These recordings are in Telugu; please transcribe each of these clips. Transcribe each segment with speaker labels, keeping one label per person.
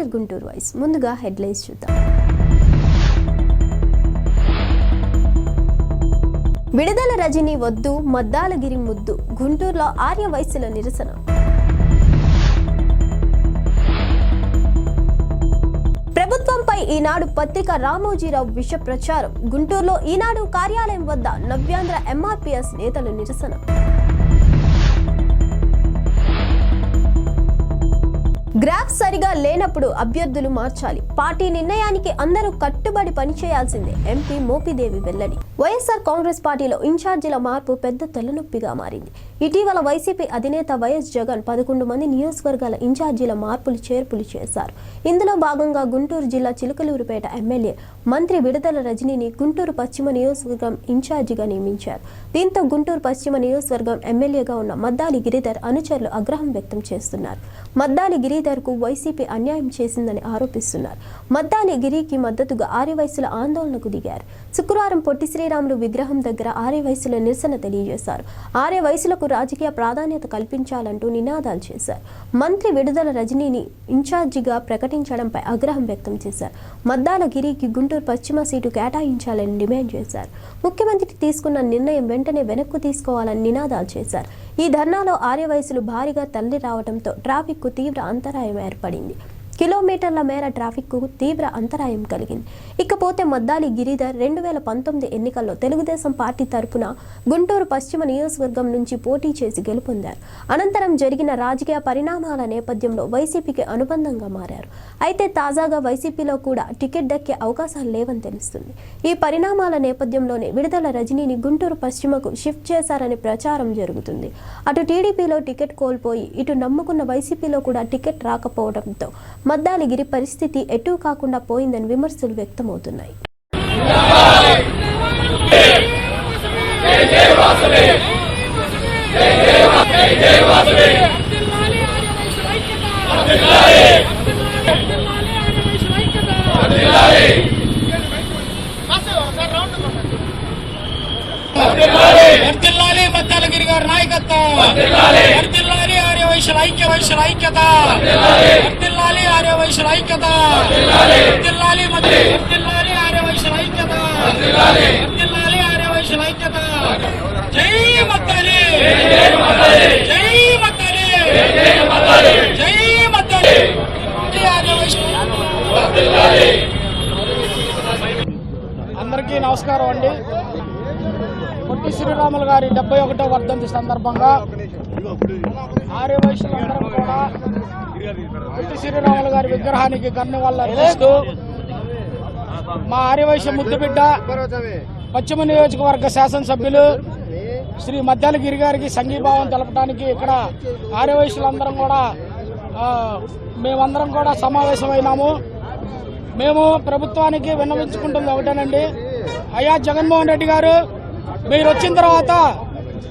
Speaker 1: Inter Guntur voice. ముందుగా హెడ్లైన్స్ చూద్దాం. విడుదల రజనీ వద్దు, మద్దాలగిరి ముద్దు. గుంటూరులో ఆర్య వైశ్యుల నిరసన. ప్రభుత్వంపై ఈనాడు పత్రిక రామోజీరావు విష ప్రచారం. గుంటూరులో ఈనాడు కార్యాలయం వద్ద నవ్యాంధ్ర ఎంఆర్పీఎస్ నేతలు నిరసన. గ్రాఫ్ సరిగా లేనప్పుడు అభ్యర్థులు మార్చాలి. పార్టీ నిర్ణయానికి అందరూ కట్టుబడి పనిచేయాల్సిందే. ఎంపీ మోపిదేవి వెల్లడి. వైఎస్ఆర్ కాంగ్రెస్ పార్టీలో ఇన్ఛార్జీల మార్పు పెద్ద తలనొప్పిగా మారింది. ఇటీవల వైసీపీ అధినేత వైఎస్ జగన్ 11 మంది నియోజకవర్గాల ఇన్ఛార్జీల మార్పులు చేర్పులు చేశారు. ఇందులో భాగంగా గుంటూరు జిల్లా చిలకలూరుపేట ఎమ్మెల్యే మంత్రి విడుదల రజనీని గుంటూరు పశ్చిమ నియోజకవర్గం ఇన్ఛార్జిగా నియమించారు. దీంతో గుంటూరు పశ్చిమ నియోజకవర్గం ఎమ్మెల్యేగా ఉన్న మద్దాలి గిరిధర్ అనుచరులు ఆగ్రహం వ్యక్తం చేస్తున్నారు. మద్దాలి గిరిధర్కు వైసీపీ అన్యాయం చేసిందని ఆరోపిస్తున్నారు. మద్దాలి గిరికి మద్దతుగా ఆర్యవైశ్యుల ఆందోళనకు దిగారు. శుక్రవారం పొట్టి శ్రీరాములు విగ్రహం దగ్గర ఆర్యవైశ్యుల నిరసన తెలియజేశారు. ఆర్యవైశ్యులకు రాజకీయ ప్రాధాన్యత కల్పించాలంటూ నినాదాలు చేశారు. మంత్రి విడుదల రజనీని ఇన్ఛార్జిగా ప్రకటించడంపై ఆగ్రహం వ్యక్తం చేశారు. మద్దాల గిరికి గుంటూరు పశ్చిమ సీటు కేటాయించాలని డిమాండ్ చేశారు. ముఖ్యమంత్రి తీసుకున్న నిర్ణయం వెంటనే వెనక్కు తీసుకోవాలని నినాదాలు చేశారు. ఈ ధర్నాలో ఆర్యవైశ్యులు భారీగా తరలి రావడంతో ట్రాఫిక్ కు తీవ్ర అంతరాయం ఏర్పడింది. కిలోమీటర్ల మేర ట్రాఫిక్ కు తీవ్ర అంతరాయం కలిగింది. ఇకపోతే మద్దాలి గిరిధర్ 2019 ఎన్నికల్లో తెలుగుదేశం పార్టీ తరపున గుంటూరు పశ్చిమ నియోజకవర్గం నుంచి పోటీ చేసి గెలుపొందారు. అనంతరం జరిగిన రాజకీయ పరిణామాల నేపథ్యంలో వైసీపీకి అనుబంధంగా మారారు. అయితే తాజాగా వైసీపీలో కూడా టికెట్ దక్కే అవకాశాలు లేవని తెలుస్తుంది. ఈ పరిణామాల నేపథ్యంలోనే విడుదల రజనీని గుంటూరు పశ్చిమకు షిఫ్ట్ చేశారని ప్రచారం జరుగుతుంది. అటు టీడీపీలో టికెట్ కోల్పోయి ఇటు నమ్ముకున్న వైసీపీలో కూడా టికెట్ రాకపోవడంతో మద్దాలిగిరి పరిస్థితి ఎటూ కాకుండా పోయిందని విమర్శలు వ్యక్తమవుతున్నాయి.
Speaker 2: మద్దాలగిరి గారి నాయకత్వం, ఆర్యవైశ్యుల ఐక్యత, ఆర్యవైశ్యుల ఐక్యత, ఆర్యవైశ్యుల ఐక్యత, ఆర్యవైశ్యుల ఐక్యత. జై మద్దాలి, జై మద్దాలి, జై మద్దాలి. అందరికీ నమస్కారం అండి. పొట్టి శ్రీరాములు గారి 71వ వర్ధంతి సందర్భంగా ఆర్యవైశ్యులందరం కూడా పొట్టి శ్రీరాములు గారి విగ్రహానికి కన్నెవాళ్ళు అర్పిస్తూ మా ఆర్యవైశ్య ముద్దుబిడ్డ పశ్చిమ నియోజకవర్గ శాసనసభ్యులు శ్రీ మద్దాలగిరి గారికి సంఘీభావం తెలపడానికి ఇక్కడ ఆర్యవైశ్యులందరం కూడా మేమందరం కూడా సమావేశమైనాము. మేము ప్రభుత్వానికి విన్నవించుకుంటుంది ఒకటేనండి, అయ్యా జగన్మోహన్ రెడ్డి గారు, మీరు వచ్చిన తర్వాత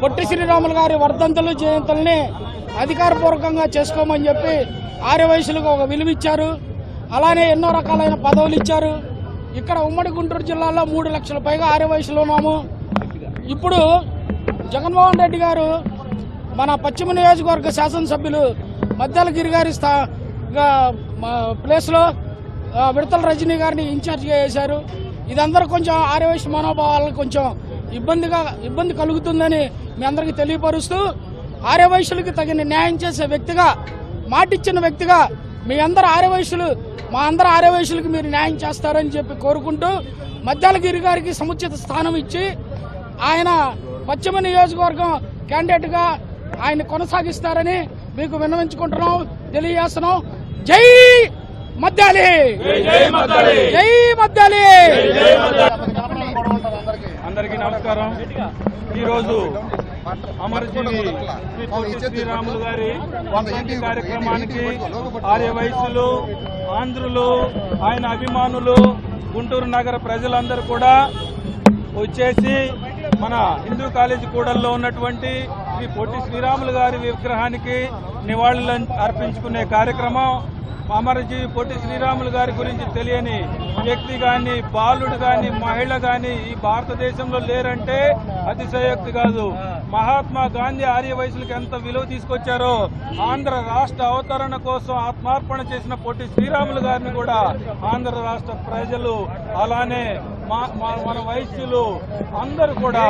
Speaker 2: పొట్టి శ్రీరాములు గారి వర్ధంతులు జయంతుల్ని అధికారపూర్వకంగా చేసుకోమని చెప్పి ఆర్యవైశ్యులకు ఒక విలువ ఇచ్చారు. అలానే ఎన్నో రకాలైన పదవులు ఇచ్చారు. ఇక్కడ ఉమ్మడి గుంటూరు జిల్లాలో 3 లక్షల పైగా ఆర్యవైశ్యులు ఉన్నాము. ఇప్పుడు జగన్మోహన్ రెడ్డి గారు మన పశ్చిమ నియోజకవర్గ శాసనసభ్యులు మద్దాలగిరి గారి ప్లేస్లో విడతల రజనీ గారిని ఇన్ఛార్జిగా వేశారు. ఇదందరూ కొంచెం ఆర్యవైశ్య మనోభావాలకు కొంచెం ఇబ్బంది కలుగుతుందని మీ అందరికీ తెలియపరుస్తూ, ఆర్యవైశ్యులకి తగిన న్యాయం చేసే వ్యక్తిగా, మాటిచ్చిన వ్యక్తిగా మీ అందరు ఆర్యవైశ్యులు, మా అందరు ఆర్యవైశ్యులకి మీరు న్యాయం చేస్తారని చెప్పి కోరుకుంటూ మద్దాలగిరి గారికి సముచిత స్థానం ఇచ్చి ఆయన పశ్చిమ నియోజకవర్గం క్యాండిడేట్గా ఆయన కొనసాగిస్తారని మీకు విన్నవించుకుంటున్నాం, తెలియజేస్తున్నాం. జై మద్దాలి, జై మద్దాలి.
Speaker 3: అందరికీ నమస్కారం. ఈరోజు అమరజీవి శ్రీ పొట్టి శ్రీరాములు గారి వర్ధంతి కార్యక్రమానికి ఆర్యవైశ్యులు, ఆంధ్రులు, ఆయన అభిమానులు, గుంటూరు నగర ప్రజలందరూ కూడా వచ్చేసి మన హిందూ కాలేజీ కూడల్లో ఉన్నటువంటి శ్రీ పొట్టి శ్రీరాములు గారి విగ్రహానికి నివాళులు అర్పించుకునే కార్యక్రమం. అమరజీవి పొట్టి శ్రీరాములు గారి గురించి తెలియని వ్యక్తి కానీ, బాలుడు కానీ, మహిళ కానీ ఈ భారతదేశంలో లేరంటే అతిశయోక్తి కాదు. మహాత్మా గాంధీ ఆర్యవైశ్యులకు ఎంత విలువ తీసుకొచ్చారో, ఆంధ్ర రాష్ట్ర అవతరణ కోసం ఆత్మార్పణ చేసిన పొట్టి శ్రీరాములు గారిని కూడా ఆంధ్ర రాష్ట్ర ప్రజలు, అలానే మన వైశ్యులు అందరూ కూడా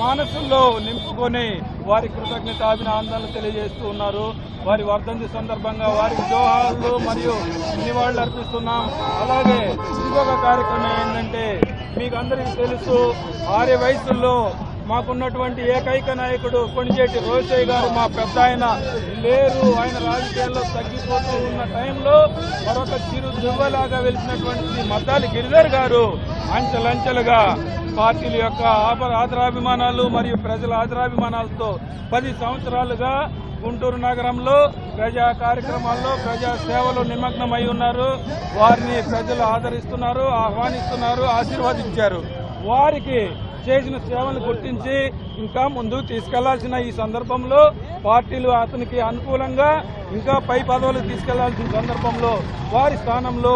Speaker 3: మనసుల్లో నింపుకొని వారి కృతజ్ఞతాభినందనలు తెలియజేస్తూ ఉన్నారు. వారి వర్ధంతి సందర్భంగా వారికి జోహార్లు మరియు నివాళులు అర్పిస్తున్నాం. అలాగే ఇంకొక కార్యక్రమం ఏంటంటే, మీకు అందరికీ తెలుసు, ఆర్యవైశ్యుల్లో మాకున్నటువంటి ఏకైక నాయకుడు కొణిజేటి రోసయ్య గారు మా పెద్ద ఆయన లేరు. ఆయన రాజకీయాల్లో తగ్గిపోతూ ఉన్న టైంలో మరొక చిరు దివ్వలాగా వెలిసినటువంటి మద్దాలి గిరిధర్ గారు అంచెలంచెలుగా పార్టీల యొక్క ఆదరాభిమానాలు మరియు ప్రజల ఆదరాభిమానాలతో 10 సంవత్సరాలుగా గుంటూరు నగరంలో ప్రజా కార్యక్రమాల్లో, ప్రజా సేవలో నిమగ్నమై ఉన్నారు. వారిని ప్రజలు ఆదరిస్తున్నారు, ఆహ్వానిస్తున్నారు, ఆశీర్వదించారు. వారికి చేసిన సేవలు గుర్తించి ఇంకా ముందుకు తీసుకెళ్లాల్సిన ఈ సందర్భంలో పార్టీలు అతనికి అనుకూలంగా ఇంకా పై పదవులకు తీసుకెళ్లాల్సిన సందర్భంలో వారి స్థానంలో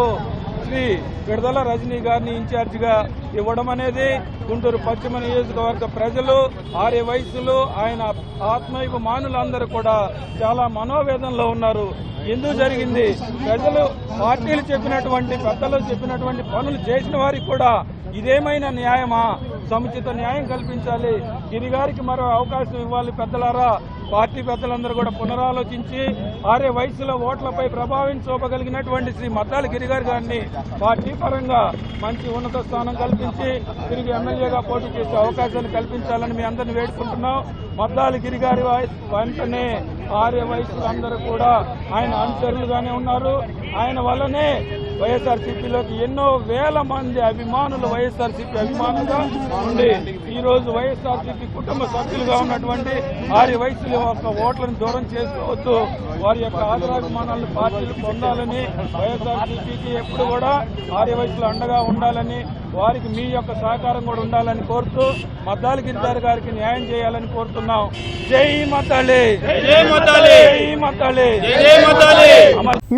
Speaker 3: శ్రీ విడుదల రజనీ గారిని ఇన్ఛార్జిగా ఇవ్వడం అనేది గుంటూరు పశ్చిమ నియోజకవర్గ ప్రజలు, ఆర్యవైశ్యులు, ఆయన ఆత్మాభిమానులందరూ కూడా చాలా మనోవేదనలో ఉన్నారు. ఎందుకు జరిగింది? ప్రజలు పార్టీలు చెప్పినటువంటి, పెద్దలు చెప్పినటువంటి పనులు చేసిన వారికి కూడా ఇదేమైనా న్యాయమా? సముచిత న్యాయం కల్పించాలి. గిరిగారికి మరో అవకాశం ఇవ్వాలి. పెద్దలారా, పార్టీ పెద్దలందరూ కూడా పునరాలోచించి ఆర్యవైశ్యుల ఓట్లపై ప్రభావం చూపగలిగినటువంటి శ్రీ మద్దాలి గిరిగారి గారిని పార్టీ పరంగా మంచి ఉన్నత స్థానం కల్పించి తిరిగి ఎమ్మెల్యేగా పోటీ చేసే అవకాశాన్ని కల్పించాలని మీ అందరిని వేడుకుంటున్నాం. మద్దాలి గిరిగారి వెంటనే ఆర్యవైశ్యులందరూ కూడా ఆయన అనుచరులుగానే ఉన్నారు. ఆయన వల్లనే వైఎస్ఆర్సీపీలోకి ఎన్నో వేల మంది అభిమానులు వైఎస్ఆర్సీపీ అభిమానులుగా ఉండి ఈ రోజు వైఎస్ఆర్సీపీ కుటుంబ సభ్యులుగా ఉన్నటువంటి ఆర్యవైశ్యుల యొక్క ఓట్లను దూరం చేసుకోవద్దు. వారి యొక్క ఆదరాభిమానాలను పార్టీలు పొందాలని, వైఎస్ఆర్సీపీకి ఎప్పుడు కూడా ఆర్యవైశ్యులు అండగా ఉండాలని, వారికి మీ యొక్క సహకారం కూడా ఉండాలని కోరుతూ మద్దాలి గిరిధర్ గారికి న్యాయం చేయాలని కోరుతున్నాం. జై మద్దాలి, జై మద్దాలి, జై మద్దాలి, జై మద్దాలి.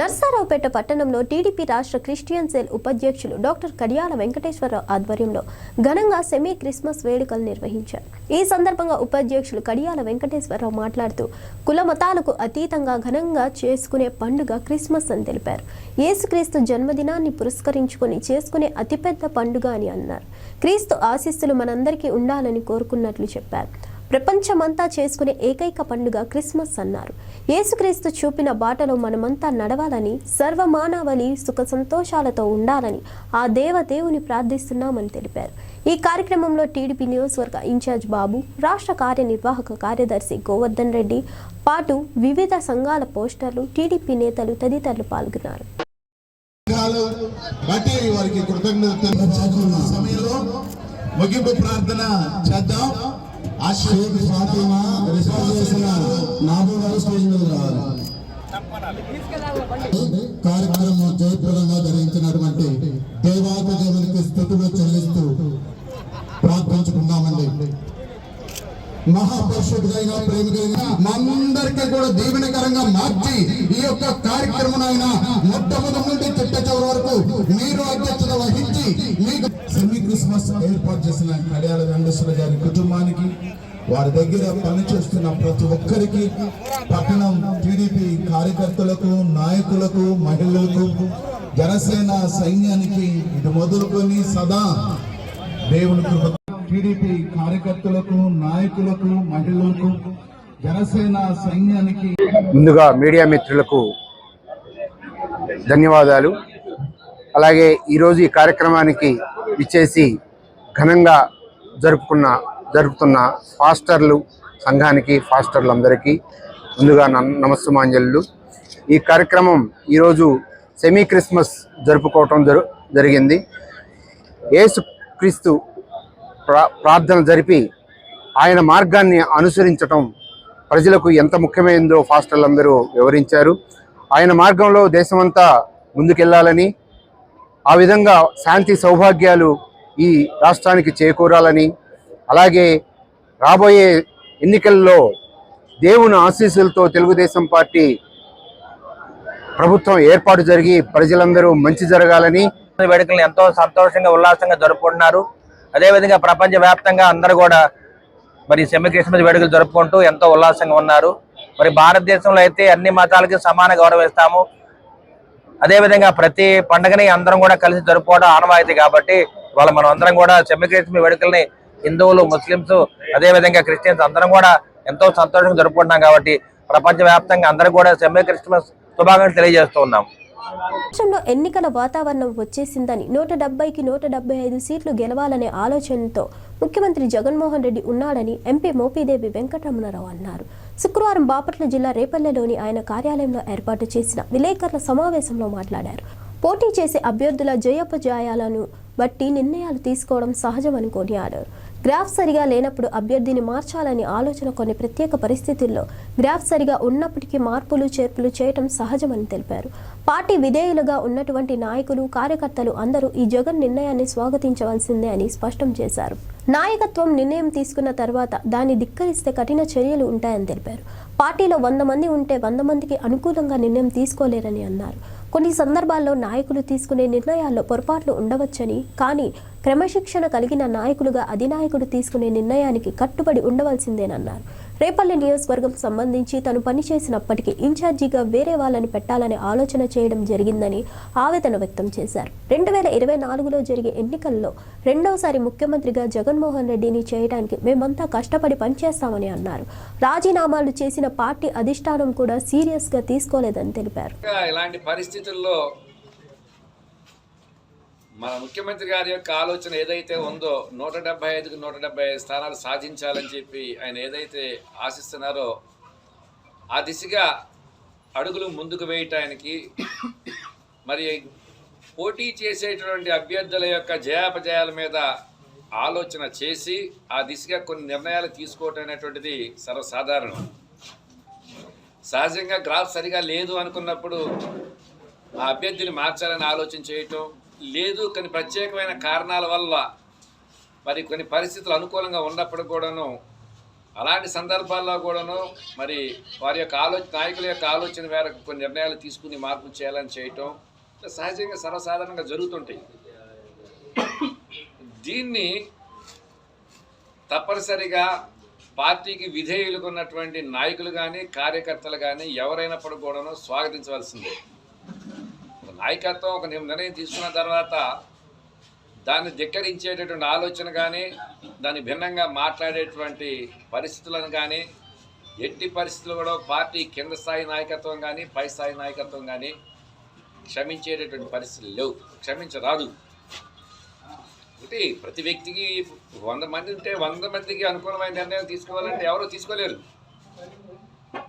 Speaker 1: నర్సారావుపేట పట్టణంలో టీడీపీ రాష్ట్ర క్రిస్టియన్ సెల్ ఉపాధ్యక్షులు డాక్టర్ కడియాల వెంకటేశ్వరరావు ఆధ్వర్యంలో ఘనంగా సెమీ క్రిస్మస్ వేడుకలు నిర్వహించారు. ఈ సందర్భంగా ఉపాధ్యక్షులు కడియాల వెంకటేశ్వరరావు మాట్లాడుతూ కుల మతాలకు అతీతంగా ఘనంగా చేసుకునే పండుగ క్రిస్మస్ అని తెలిపారు. యేసుక్రీస్తు జన్మదినాన్ని పురస్కరించుకొని చేసుకునే అతిపెద్ద పండుగ అని అన్నారు. క్రీస్తు ఆశీస్సులు మనందరికీ ఉండాలని కోరుకున్నట్లు చెప్పారు. ప్రపంచమంతా చేసుకునే ఏకైక పండుగ క్రిస్మస్ అన్నారు. యేసుక్రీస్తు చూపిన బాటలో మనమంతా నడవాలని, సర్వమానవాళి సుఖ సంతోషాలతో ఉండాలని ఆ దేవదేవుని ప్రార్థిస్తున్నామని తెలిపారు. ఈ కార్యక్రమంలో టీడీపీ నియోజకవర్గ ఇన్ఛార్జ్ బాబు, రాష్ట్ర కార్యనిర్వాహక కార్యదర్శి గోవర్ధన్ రెడ్డి పాటు వివిధ సంఘాల పోస్టర్లు, టీడీపీ నేతలు తదితరులు పాల్గొన్నారు.
Speaker 4: ముగింపు ప్రార్థన చేద్దాం. కార్యక్రమం జయప్రదంగా ధరించినటువంటి దేవాది దేవునికి స్తుతులు చెల్లిస్తూ ప్రార్థించుకుందామండి. మహాపరిషుడైన ప్రేమ కలిగిన మనందరికీ కూడా దీవెనకరంగా మార్చి ఈ యొక్క కార్యక్రమం అయినా మొట్టమొదటి నుండి చిట్ట చివరి వరకు మీరు అధ్యక్షత వహించి మీకు సెమీ క్రిస్మస్ ఏర్పాటు చేసిన కడియాల వెంకటేశ్వర గారి కుటుంబానికి, వారి దగ్గర పనిచేస్తున్న ప్రతి ఒక్కరికి, పట్టణం టీడీపీ కార్యకర్తలకు, నాయకులకు, మహిళలకు, జనసేన సైన్యానికి ఇది మొదలుకొని సదా దేవుని కృప, టీడీపీ కార్యకర్తలకు, నాయకులకు, మహిళలకు, జనసేన సైన్యానికి
Speaker 5: ముందుగా మీడియా మిత్రులకు ధన్యవాదాలు. అలాగే ఈరోజు ఈ కార్యక్రమానికి ఇచ్చేసి ఘనంగా జరుపుతున్న ఫాస్టర్లు సంఘానికి, ఫాస్టర్లందరికీ ముందుగా నమస్సుమాంజలు. ఈ కార్యక్రమం ఈరోజు సెమీ క్రిస్మస్ జరుపుకోవటం జరిగింది. యేసు క్రీస్తు ప్రార్థన జరిపి ఆయన మార్గాన్ని అనుసరించటం ప్రజలకు ఎంత ముఖ్యమైనదో ఫాస్టర్లందరూ వివరించారు. ఆయన మార్గంలో దేశమంతా ముందుకెళ్లాలని, ఆ విధంగా శాంతి సౌభాగ్యాలు ఈ రాష్ట్రానికి చేకూరాలని, అలాగే రాబోయే ఎన్నికల్లో దేవుని ఆశీస్సులతో తెలుగుదేశం పార్టీ ప్రభుత్వం ఏర్పాటు జరిగి ప్రజలందరూ మంచి జరగాలని
Speaker 6: వేడుకలను ఎంతో సంతోషంగా ఉల్లాసంగా జరుపుకుంటున్నారు. అదేవిధంగా ప్రపంచవ్యాప్తంగా అందరూ కూడా మరి సెమీ క్రిస్మస్ వేడుకలు జరుపుకుంటూ ఎంతో ఉల్లాసంగా ఉన్నారు. మరి భారతదేశంలో అయితే అన్ని మతాలకి సమాన గౌరవిస్తాము. అదేవిధంగా ప్రతి పండుగని అందరం కూడా కలిసి జరుపుకోవడం ఆనవాయితీ కాబట్టి వాళ్ళ మనం అందరం కూడా సెమీ క్రిస్మస్ వేడుకల్ని హిందువులు, ముస్లింస్, అదేవిధంగా క్రిస్టియన్స్ అందరం కూడా ఎంతో సంతోషంగా జరుపుకుంటున్నాం కాబట్టి ప్రపంచవ్యాప్తంగా అందరూ కూడా సెమీ క్రిస్మస్ శుభాకాంక్షలు తెలియజేస్తూ ఉన్నాం.
Speaker 1: రాష్ట్రంలో ఎన్నికల వాతావరణం వచ్చేసిందని 170కి 175 సీట్లు గెలవాలనే ఆలోచనతో ముఖ్యమంత్రి జగన్మోహన్ రెడ్డి ఉన్నాడని ఎంపీ మోపిదేవి వెంకటరమణారావు అన్నారు. శుక్రవారం బాపట్ల జిల్లా రేపల్లెలోని ఆయన కార్యాలయంలో ఏర్పాటు చేసిన విలేకరుల సమావేశంలో మాట్లాడారు. పోటీ చేసే అభ్యర్థుల జయాపజయాలను బట్టి నిర్ణయాలు తీసుకోవడం సహజమని కొనియాడారు. గ్రాఫ్ సరిగా లేనప్పుడు అభ్యర్థిని మార్చాలని ఆలోచన కొన్ని ప్రత్యేక పరిస్థితుల్లో గ్రాఫ్ సరిగా ఉన్నప్పటికీ మార్పులు చేర్పులు చేయటం సహజమని తెలిపారు. పార్టీ విధేయులుగా ఉన్నటువంటి నాయకులు, కార్యకర్తలు అందరూ ఈ జగన్ నిర్ణయాన్ని స్వాగతించవలసిందే అని స్పష్టం చేశారు. నాయకత్వం నిర్ణయం తీసుకున్న తర్వాత దాన్ని ధిక్కరిస్తే కఠిన చర్యలు ఉంటాయని తెలిపారు. పార్టీలో 100 మంది ఉంటే 100 మందికి అనుకూలంగా నిర్ణయం తీసుకోలేరని అన్నారు. కొన్ని సందర్భాల్లో నాయకులు తీసుకునే నిర్ణయాల్లో పొరపాట్లు ఉండవచ్చని, కానీ క్రమశిక్షణ కలిగిన నాయకులుగా అధినాయకుడు తీసుకునే నిర్ణయానికి కట్టుబడి ఉండవలసిందేనన్నారు. రేపల్లె నియోజకవర్గం సంబంధించి తను పనిచేసినప్పటికీ ఇన్ఛార్జిగా వేరే వాళ్ళని పెట్టాలనే ఆలోచన చేయడం జరిగిందని ఆవేదన వ్యక్తం చేశారు. 2024లో జరిగే ఎన్నికల్లో రెండోసారి ముఖ్యమంత్రిగా జగన్మోహన్ రెడ్డిని చేయడానికి మేమంతా కష్టపడి పనిచేస్తామని అన్నారు. రాజీనామాలు చేసిన పార్టీ అధిష్టానం కూడా సీరియస్గా తీసుకోలేదని తెలిపారు.
Speaker 7: ఇలాంటి పరిస్థితుల్లో మన ముఖ్యమంత్రి గారి యొక్క ఆలోచన ఏదైతే ఉందో 175కి 175 స్థానాలు సాధించాలని చెప్పి ఆయన ఏదైతే ఆశిస్తున్నారో ఆ దిశగా అడుగులు ముందుకు వేయటానికి మరి పోటీ చేసేటువంటి అభ్యర్థుల యొక్క జయాపజయాల మీద ఆలోచన చేసి ఆ దిశగా కొన్ని నిర్ణయాలు తీసుకోవటం అనేటువంటిది సర్వసాధారణం. సహజంగా గ్రాఫ్ సరిగా లేదు అనుకున్నప్పుడు ఆ అభ్యర్థిని మార్చాలని ఆలోచన చేయటం లేదు, కొన్ని ప్రత్యేకమైన కారణాల వల్ల మరి కొన్ని పరిస్థితులు అనుకూలంగా ఉన్నప్పుడు కూడాను అలాంటి సందర్భాల్లో కూడాను మరి వారి యొక్క నాయకుల యొక్క ఆలోచన మేరకు కొన్ని నిర్ణయాలు తీసుకుని మార్పు చేయాలని చేయటం సహజంగా సర్వసాధారణంగా జరుగుతుంటాయి. దీన్ని తప్పనిసరిగా పార్టీకి విధేయులుగా ఉన్నటువంటి నాయకులు కానీ, కార్యకర్తలు కానీ ఎవరైనప్పుడు కూడాను స్వాగతించవలసిందే. నాయకత్వం ఒక నిర్ణయం తీసుకున్న తర్వాత దాన్ని ధిక్కరించేటటువంటి ఆలోచన కానీ, దాన్ని భిన్నంగా మాట్లాడేటువంటి పరిస్థితులను కానీ ఎట్టి పరిస్థితులు కూడా పార్టీ కింద స్థాయి నాయకత్వం కానీ, పై స్థాయి నాయకత్వం కానీ క్షమించేటటువంటి పరిస్థితులు లేవు, క్షమించరాదు. ఒకటి ప్రతి వ్యక్తికి 100 మంది ఉంటే 100 మందికి అనుకూలమైన నిర్ణయం తీసుకోవాలంటే ఎవరూ తీసుకోలేరు.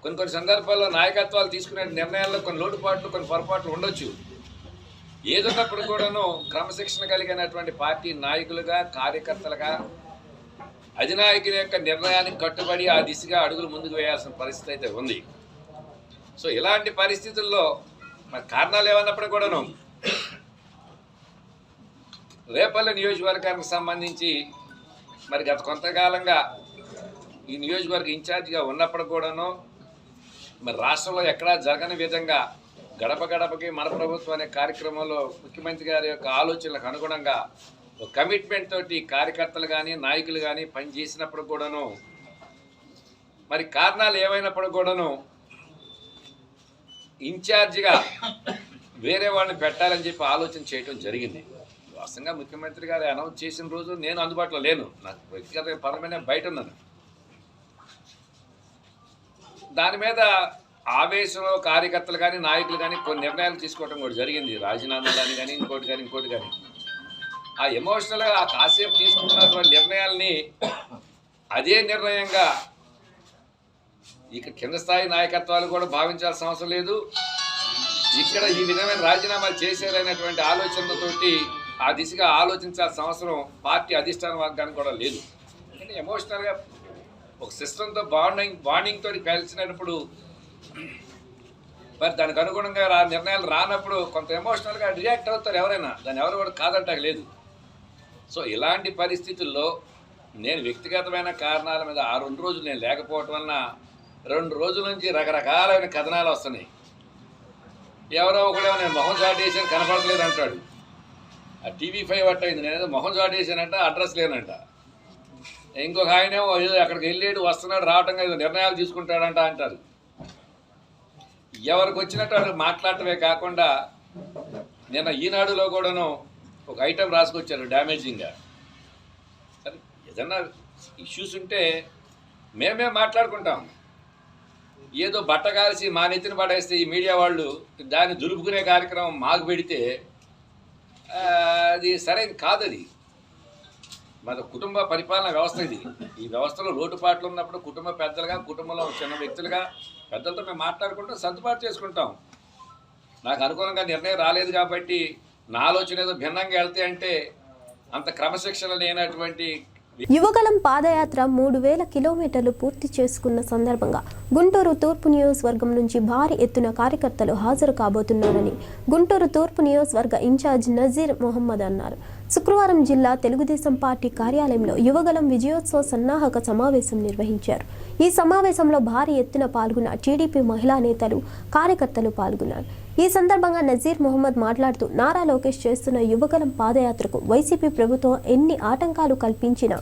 Speaker 7: కొన్ని సందర్భాల్లో నాయకత్వాలు తీసుకునే నిర్ణయాల్లో కొన్ని లోటుపాట్లు, కొన్ని పొరపాట్లు ఉండొచ్చు. ఏదన్నప్పుడు కూడాను క్రమశిక్షణ కలిగినటువంటి పార్టీ నాయకులుగా, కార్యకర్తలుగా అధినాయకుని యొక్క నిర్ణయానికి కట్టుబడి ఆ దిశగా అడుగులు ముందుకు వేయాల్సిన పరిస్థితి అయితే ఉంది. సో ఇలాంటి పరిస్థితుల్లో మరి కారణాలు ఏమన్నప్పుడు కూడాను రేపల్లె నియోజకవర్గానికి సంబంధించి మరి గత కొంతకాలంగా ఈ నియోజకవర్గ ఇన్ఛార్జిగా ఉన్నప్పుడు కూడాను మరి రాష్ట్రంలో ఎక్కడా జరగని విధంగా గడప గడపకి మన ప్రభుత్వం అనే కార్యక్రమంలో ముఖ్యమంత్రి గారి యొక్క ఆలోచనలకు అనుగుణంగా ఒక కమిట్మెంట్ తోటి కార్యకర్తలు కానీ, నాయకులు కానీ పనిచేసినప్పుడు కూడాను మరి కారణాలు ఏమైనప్పుడు కూడాను ఇన్ఛార్జిగా వేరే వాళ్ళని పెట్టాలని చెప్పి ఆలోచన చేయడం జరిగింది. వాస్తవంగా ముఖ్యమంత్రి గారు అనౌన్స్ చేసిన రోజు నేను అందుబాటులో లేను, నాకు వ్యక్తిగత పరమైన బయట ఉన్నాను. దాని మీద ఆవేశంలో కార్యకర్తలు కానీ, నాయకులు కానీ కొన్ని నిర్ణయాలు తీసుకోవడం కూడా జరిగింది. రాజీనామాలు కానీ ఇంకోటి కానీ ఆ ఎమోషనల్గా ఆ కాసేపు తీసుకున్నటువంటి నిర్ణయాల్ని అదే నిర్ణయంగా ఇక కింద స్థాయి నాయకత్వాలు కూడా భావించాల్సిన అవసరం లేదు. ఇక్కడ ఈ విధమైన రాజీనామాలు చేసేదనేటువంటి ఆలోచనలతోటి ఆ దిశగా ఆలోచించాల్సిన అవసరం పార్టీ అధిష్టాన వర్గానికి కూడా లేదు. ఎందుకంటే ఎమోషనల్గా ఒక సిస్టంతో బాండింగ్ తోటి కలిసినప్పుడు మరి దానికి అనుగుణంగా నిర్ణయాలు రానప్పుడు కొంత ఎమోషనల్గా రియాక్ట్ అవుతారు ఎవరైనా, దాన్ని ఎవరు కూడా కాదంటాక లేదు. సో ఇలాంటి పరిస్థితుల్లో నేను వ్యక్తిగతమైన కారణాల మీద ఆ 2 రోజులు నేను లేకపోవటం వలన 2 రోజుల నుంచి రకరకాలైన కథనాలు వస్తున్నాయి. ఎవరో ఒకడేమో నేను మొహం చాటేసాను కనపడలేదు అంటాడు. ఆ TV5 అట్టయింది, నేనేదో మొహం చాటేసానంట, అడ్రస్ లేనంట. ఇంకొక ఆయనేమో ఏదో అక్కడికి వెళ్ళాడు, వస్తున్నాడు, రావటంగా ఏదో నిర్ణయాలు తీసుకుంటాడంట అంటారు. ఎవరికి వచ్చినట్టు అక్కడికి మాట్లాడటమే కాకుండా నిన్న ఈనాడులో కూడాను ఒక ఐటెం రాసుకొచ్చారు డ్యామేజింగ్గా. సరే, ఏదన్నా ఇష్యూస్ ఉంటే మేమే మాట్లాడుకుంటాం. ఏదో బట్ట కాల్చి మా నెత్తిన పడేస్తే ఈ మీడియా వాళ్ళు దాన్ని దులుపుకునే కార్యక్రమం మాకు పెడితే అది సరైనది కాదు. అది మన కుటుంబ పరిపాలన వ్యవస్థ ఇది. ఈ వ్యవస్థలో లోటుపాట్లు ఉన్నప్పుడు కుటుంబ పెద్దలుగా, కుటుంబంలో చిన్న వ్యక్తులుగా పెద్దలతో మేము మాట్లాడుకుంటాం, సర్దుబాటు చేసుకుంటాం. నాకు అనుకూలంగా నిర్ణయం రాలేదు కాబట్టి నా ఆలోచన ఏదో భిన్నంగా వెళ్తే అంటే అంత క్రమశిక్షణ లేనటువంటి
Speaker 1: యువగలం పాదయాత్ర 3000 కిలోమీటర్లు పూర్తి చేసుకున్న సందర్భంగా గుంటూరు తూర్పు నియోజకవర్గం నుంచి భారీ ఎత్తున కార్యకర్తలు హాజరు కాబోతున్నారని గుంటూరు తూర్పు నియోజకవర్గ ఇన్ఛార్జ్ నజీర్ మొహమ్మద్ అన్నారు. శుక్రవారం జిల్లా తెలుగుదేశం పార్టీ కార్యాలయంలో యువగలం విజయోత్సవ సన్నాహక సమావేశం నిర్వహించారు. ఈ సమావేశంలో భారీ ఎత్తున పాల్గొన్న టీడీపీ మహిళా నేతలు, కార్యకర్తలు పాల్గొన్నారు. ఈ సందర్భంగా నజీర్ మొహమ్మద్ మాట్లాడుతూ నారా లోకేష్ చేస్తున్న యువగలం పాదయాత్రకు వైసీపీ ప్రభుత్వం ఎన్ని ఆటంకాలు కల్పించినా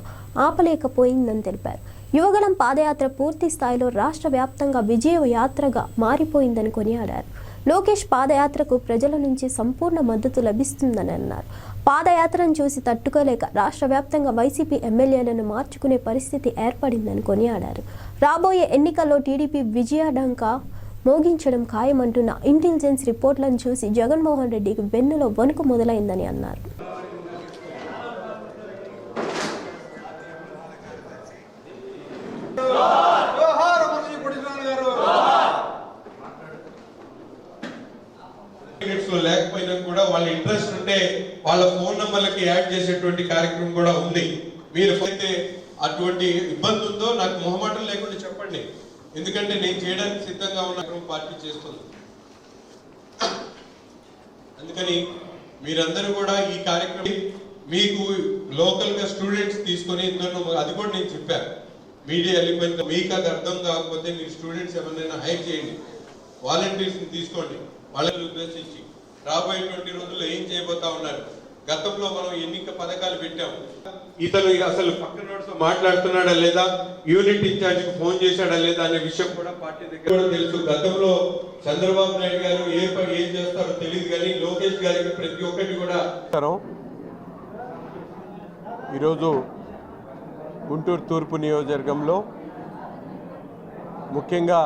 Speaker 1: ఆపలేకపోయిందని తెలిపారు. యువగలం పాదయాత్ర పూర్తి స్థాయిలో రాష్ట్ర వ్యాప్తంగా విజయ యాత్రగా మారిపోయిందని కొనియాడారు. లోకేష్ పాదయాత్రకు ప్రజల నుంచి సంపూర్ణ మద్దతు లభిస్తుందని అన్నారు. పాదయాత్రను చూసి తట్టుకోలేక రాష్ట్ర వ్యాప్తంగా వైసీపీ ఎమ్మెల్యేలను మార్చుకునే పరిస్థితి ఏర్పడిందని కొనియాడారు. రాబోయే ఎన్నికల్లో టీడీపీ విజయడంకా మోగించడం ఖాయమంటున్న ఇంటెలిజెన్స్ రిపోర్ట్లను చూసి జగన్మోహన్ రెడ్డికి వెన్నులో వణుకు మొదలైందని అన్నారు.
Speaker 8: లేకపోయినా కూడా వాళ్ళ ఇంట్రెస్ట్ ఉంటే వాళ్ళ ఫోన్ నంబర్లకి యాడ్ చేసేటువంటి కార్యక్రమం కూడా ఉంది. మీరు అయితే అటువంటి ఇబ్బంది ఉందో నాకు మొహమాటం లేకుండా చెప్పండి, ఎందుకంటే నేను చేయడానికి సిద్ధంగా ఉన్న పార్టీ చేస్తుంది. అందుకని మీరందరూ కూడా ఈ కార్యక్రమం మీకు లోకల్గా స్టూడెంట్స్ తీసుకొని అది కూడా నేను చెప్పాను, మీడియా ఎలిమెంట్ మీకు అది అర్థం కాకపోతే మీరు స్టూడెంట్స్ ఎవరినైనా హైర్ చేయండి, వాలంటీర్స్ని తీసుకోండి, వాళ్ళని ఉద్దేశించి రాబోయేటువంటి రోజుల్లో ఏం చేయబోతా ఉన్నారు. గతంలో మనం ఎన్నిక పథకాలు పెట్టాము, ఇతను అసలు పక్కనోడితో మాట్లాడుతున్నాడా లేదా, యూనిట్ ఇన్ఛార్జికి ఫోన్ చేశాడా లేదా అనే విషయం కూడా పార్టీ దగ్గర కూడా తెలుసు. గతంలో చంద్రబాబు నాయుడు గారు ఏం చేస్తారో తెలియదు, కానీ లోకేష్ గారికి ప్రతి ఒక్కటి కూడా. ఈరోజు గుంటూరు తూర్పు నియోజకవర్గంలో ముఖ్యంగా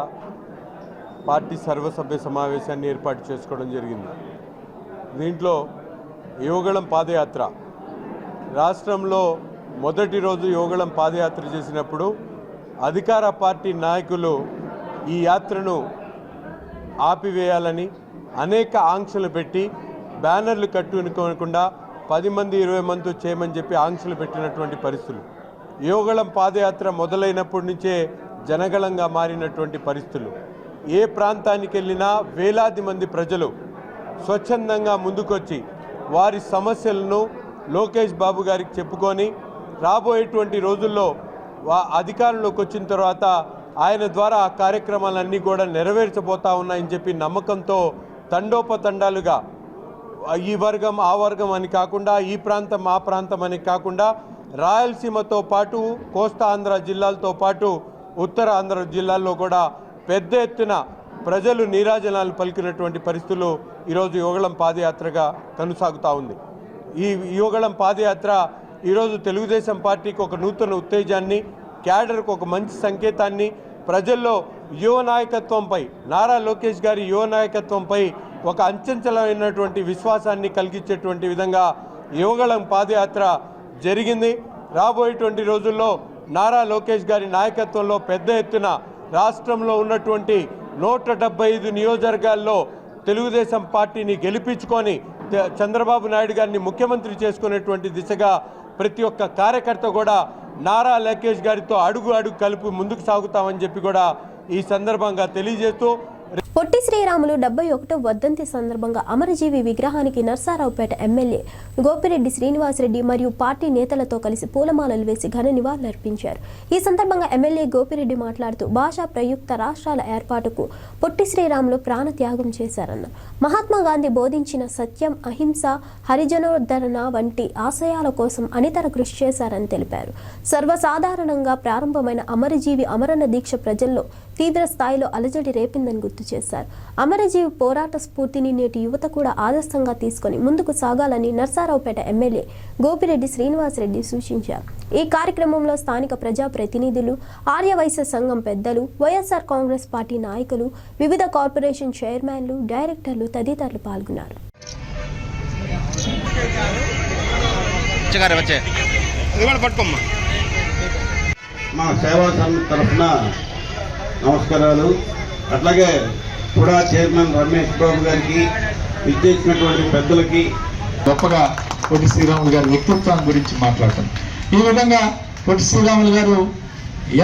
Speaker 8: పార్టీ సర్వసభ్య సమావేశాన్ని ఏర్పాటు చేసుకోవడం జరిగింది. దీంట్లో యువగళం పాదయాత్ర రాష్ట్రంలో మొదటి రోజు యువగళం పాదయాత్ర చేసినప్పుడు అధికార పార్టీ నాయకులు ఈ యాత్రను ఆపివేయాలని అనేక ఆంక్షలు పెట్టి బ్యానర్లు కట్టుకోకుండా 10 మంది 20 మంది చేయమని చెప్పి ఆంక్షలు పెట్టినటువంటి పరిస్థితులు. యువగళం పాదయాత్ర మొదలైనప్పటి నుంచే జనగళంగా మారినటువంటి పరిస్థితులు. ఏ ప్రాంతానికి వెళ్ళినా వేలాది మంది ప్రజలు స్వచ్ఛందంగా ముందుకొచ్చి వారి సమస్యలను లోకేష్ బాబు గారికి చెప్పుకొని రాబోయేటువంటి రోజుల్లో అధికారంలోకి వచ్చిన తర్వాత ఆయన ద్వారా ఆ కార్యక్రమాలన్నీ కూడా నెరవేర్చబోతా ఉన్నాయని చెప్పి నమ్మకంతో తండోపతండాలుగా ఈ వర్గం ఆ వర్గం అని కాకుండా, ఈ ప్రాంతం ఆ ప్రాంతం అని కాకుండా రాయలసీమతో పాటు కోస్తా ఆంధ్ర జిల్లాలతో పాటు ఉత్తర ఆంధ్ర జిల్లాల్లో కూడా పెద్ద ఎత్తున ప్రజలు నీరాజనాలు పలికినటువంటి పరిస్థితులు ఈరోజు యువగళం పాదయాత్రగా కొనసాగుతూ ఉంది. ఈ యువగళం పాదయాత్ర ఈరోజు తెలుగుదేశం పార్టీకి ఒక నూతన ఉత్తేజాన్ని, క్యాడర్కు ఒక మంచి సంకేతాన్ని, ప్రజల్లో యువ నాయకత్వంపై, నారా లోకేష్ గారి యువ నాయకత్వంపై ఒక అంచంచలమైనటువంటి విశ్వాసాన్ని కలిగించేటువంటి విధంగా యువగళం పాదయాత్ర జరిగింది. రాబోయేటువంటి రోజుల్లో నారా లోకేష్ గారి నాయకత్వంలో పెద్ద ఎత్తున రాష్ట్రంలో ఉన్నటువంటి 175 నియోజకవర్గాల్లో తెలుగుదేశం పార్టీని గెలిపించుకొని చంద్రబాబు నాయుడు గారిని ముఖ్యమంత్రి చేసుకునేటువంటి దిశగా ప్రతి ఒక్క కార్యకర్త కూడా నారా లోకేష్ గారితో అడుగు కలిపి ముందుకు సాగుతామని చెప్పి కూడా ఈ సందర్భంగా తెలియజేస్తూ
Speaker 1: పొట్టి శ్రీరాములు 71వ వర్ధంతి సందర్భంగా అమరజీవి విగ్రహానికి నర్సారావుపేట ఎమ్మెల్యే గోపిరెడ్డి శ్రీనివాసరెడ్డి మరియు పార్టీ నేతలతో కలిసి పూలమాలలు వేసి ఘన నివాళులర్పించారు. ఈ సందర్భంగా ఎమ్మెల్యే గోపిరెడ్డి మాట్లాడుతూ భాషా ప్రయుక్త రాష్ట్రాల ఏర్పాటుకు పొట్టి శ్రీరాములు ప్రాణత్యాగం చేశారన్నారు. మహాత్మా గాంధీ బోధించిన సత్యం, అహింస, హరిజనోద్ధరణ వంటి ఆశయాల కోసం అనితర కృషి చేశారని తెలిపారు. సర్వసాధారణంగా ప్రారంభమైన అమరజీవి అమరణ దీక్ష ప్రజల్లో తీవ్ర స్థాయిలో అలజడి రేపిందని గుర్తు చేశారు. అమరజీవి పోరాట స్ఫూర్తిని నేటి యువత కూడా ఆదర్శంగా తీసుకొని ముందుకు సాగాలని నర్సారావుపేట ఎమ్మెల్యే గోపిరెడ్డి శ్రీనివాసరెడ్డి సూచించారు. ఈ కార్యక్రమంలో స్థానిక ప్రజాప్రతినిధులు, ఆర్యవైశ్య సంఘం పెద్దలు, వైఎస్ఆర్ కాంగ్రెస్ పార్టీ నాయకులు, వివిధ కార్పొరేషన్ చైర్మన్లు, డైరెక్టర్లు తదితరులు పాల్గొన్నారు.
Speaker 9: మా సేవా సంఘం తరఫున నమస్కారాలు. అట్లాగే కూడా చైర్మన్ రమేష్ బాబు గారికి, విచ్చేసినటువంటి పెద్దలకి
Speaker 10: గొప్పగా పొట్టి శ్రీరాములు గారి వ్యక్తిత్వం గురించి మాట్లాడతాం. ఈ విధంగా పొట్టి శ్రీరాములు గారు